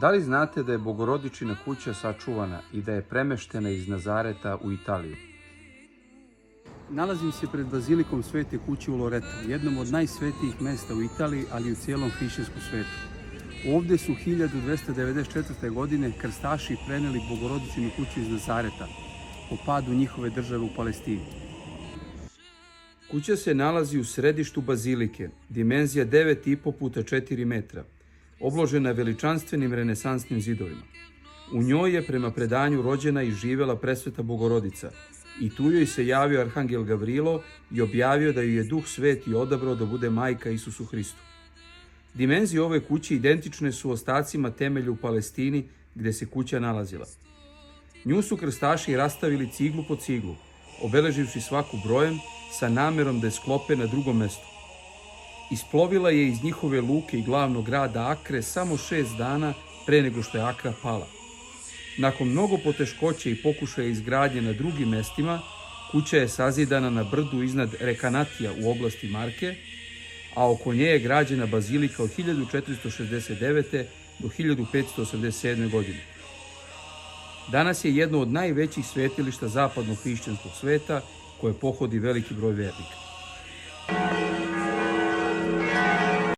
Da li znate da je Bogorodičina kuća sačuvana i da je premeštena iz Nazareta u Italiju? Nalazim se pred bazilikom Svete kuće u Loretu, jednom od najsvetijih mesta u Italiji, ali i u cijelom hrišćanskom svetu. Ovdje su 1294. godine krstaši preneli Bogorodičinu kuću iz Nazareta po padu njihove države u Palestini. Kuća se nalazi u središtu bazilike, dimenzija 9,5 puta 4 metra, obložena veličanstvenim renesansnim zidovima. U njoj je prema predanju rođena i živela presveta Bogorodica i tu joj se javio arhangel Gavrilo i objavio da ju je Duh Sveti odabrao da bude majka Isusu Hristu. Dimenzije ove kuće identične su ostacima temelja u Palestini gde se kuća nalazila. Nju su krstaši rastavili ciglu po ciglu, obeleživši svaku brojem sa namerom da je sklope na drugom mestu. Isplovila je iz njihove luke i glavnog grada Akre samo 6 dana pre nego što je Akra pala. Nakon mnogo poteškoća i pokušaja izgradnje na drugim mestima, kuća je sazidana na brdu iznad Rekanatija u oblasti Marke, a oko nje je građena bazilika od 1469. do 1587. godine. Danas je jedno od najvećih svetilišta zapadnog hrišćanskog sveta koje pohodi veliki broj vernika.